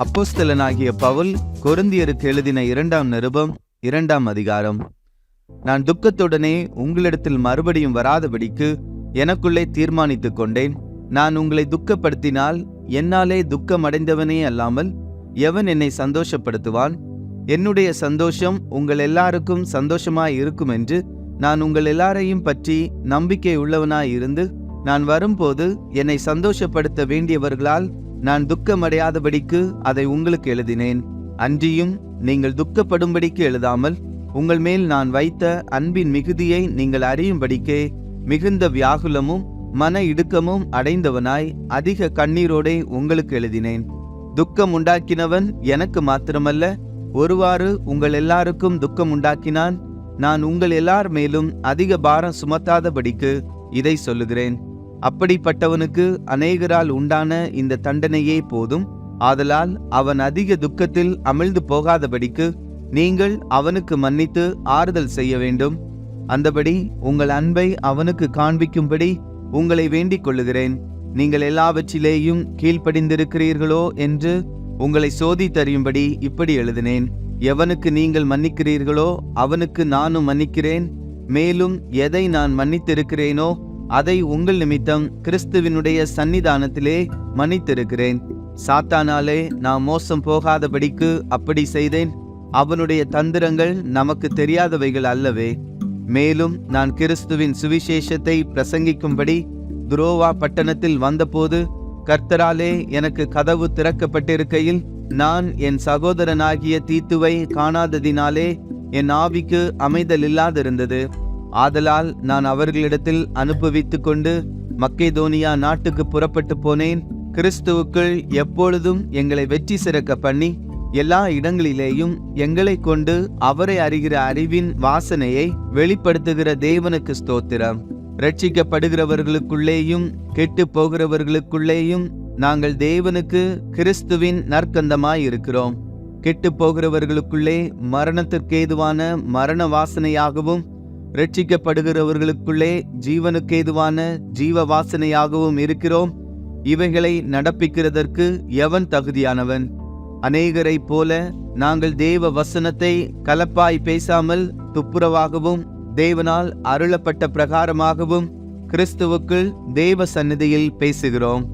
அப்போஸ்தலனாகிய பவுல் கொரிந்தியருக்கு எழுதின 2ஆம் நிருபம் 2ஆம் அதிகாரம். நான் துக்கத்துடனே உங்களிடத்தில் மறுபடியும் வராதபடிக்கு எனக்குள்ளே தீர்மானித்துக் கொண்டேன். நான் உங்களை துக்கப்படுத்தினால் என்னாலே துக்கமடைந்தவனே அல்லாமல் எவன் என்னை சந்தோஷப்படுத்துவான்? என்னுடைய சந்தோஷம் உங்கள் எல்லாருக்கும் சந்தோஷமாய் இருக்கும் என்று நான் உங்கள் எல்லாரையும் பற்றி நம்பிக்கை உள்ளவனாய் இருந்து, நான் வரும்போது என்னை சந்தோஷப்படுத்த வேண்டியவர்களால் நான் துக்கமடையாதபடிக்கு அதை உங்களுக்கு எழுதினேன். அன்றியும் நீங்கள் துக்கப்படும்படிக்கு எழுதாமல், உங்கள் மேல் நான் வைத்த அன்பின் மிகுதியை நீங்கள் அறியும்படிக்கே மிகுந்த வியாகுலமும் மன இடுக்கமும் அடைந்தவனாய் அதிக கண்ணீரோடே உங்களுக்கு எழுதினேன். துக்கம் உண்டாக்கினவன் எனக்கு மாத்திரமல்ல, ஒருவாறு உங்கள் எல்லாருக்கும் துக்கம் உண்டாக்கினான். நான் உங்கள் எல்லார் மேலும் அதிக பாரம் சுமத்தாதபடிக்கு இதை சொல்லுகிறேன். அப்படிப்பட்டவனுக்கு அநேகரால் உண்டான இந்த தண்டனையே போதும். ஆதலால் அவன் அதிக துக்கத்தில் அமிழ்ந்து போகாதபடிக்கு நீங்கள் அவனுக்கு மன்னித்து ஆறுதல் செய்ய வேண்டும். அந்தபடி உங்கள் அன்பை அவனுக்கு காண்பிக்கும்படி உங்களை வேண்டிக் கொள்ளுகிறேன். நீங்கள் எல்லாவற்றிலேயும் கீழ்ப்படிந்திருக்கிறீர்களோ என்று உங்களை சோதித்தறியும்படி இப்படி எழுதினேன். எவனுக்கு நீங்கள் மன்னிக்கிறீர்களோ அவனுக்கு நானும் மன்னிக்கிறேன். மேலும் எதை நான் மன்னித்திருக்கிறேனோ அதை உங்கள் நிமித்தம் கிறிஸ்துவினுடைய சன்னிதானத்திலே மன்னித்திருக்கிறேன். சாத்தானாலே நான் மோசம் போகாதபடிக்கு அப்படி செய்தேன். அவனுடைய தந்திரங்கள் நமக்கு தெரியாதவைகள் அல்லவே. மேலும் நான் கிறிஸ்துவின் சுவிசேஷத்தை பிரசங்கிக்கும்படி துரோவா பட்டணத்தில் வந்தபோது கர்த்தராலே எனக்கு கதவு திறக்கப்பட்டிருக்கையில், நான் என் சகோதரனாகிய தீத்துவை காணாததினாலே என் ஆவிக்கு அமைதல் இல்லாதிருந்தது. ஆதலால் நான் அவர்களிடத்தில் அனுபவித்து கொண்டு மக்கெதோனியா நாட்டுக்கு புறப்பட்டு போனேன். கிறிஸ்துவுக்குள் எப்பொழுதும் எங்களை வெற்றி சிறக்க பண்ணி எல்லா இடங்களிலேயும் எங்களை கொண்டு அவரை அறிகிற அறிவின் வாசனையை வெளிப்படுத்துகிற தேவனுக்கு ஸ்தோத்திரம். ரட்சிக்கப்படுகிறவர்களுக்குள்ளேயும் கெட்டு போகிறவர்களுக்குள்ளேயும் நாங்கள் தேவனுக்கு கிறிஸ்துவின் நற்கந்தமாய் இருக்கிறோம். கெட்டு போகிறவர்களுக்குள்ளே மரணத்திற்கேதுவான மரண வாசனையாகவும், ரட்சிக்கப்படுகிறவர்களுக்குள்ளே ஜீவனுக்கேதுவான ஜீவ வாசனையாகவும் இருக்கிறோம். இவைகளை நடப்பிக்கிறதற்கு எவன் தகுதியானவன்? அநேகரை போல நாங்கள் தேவ வசனத்தை கலப்பாய் பேசாமல் துப்புரவாகவும் தேவனால் அருளப்பட்ட பிரகாரமாகவும் கிறிஸ்துவுக்குள் தேவ சந்நிதியில் பேசுகிறோம்.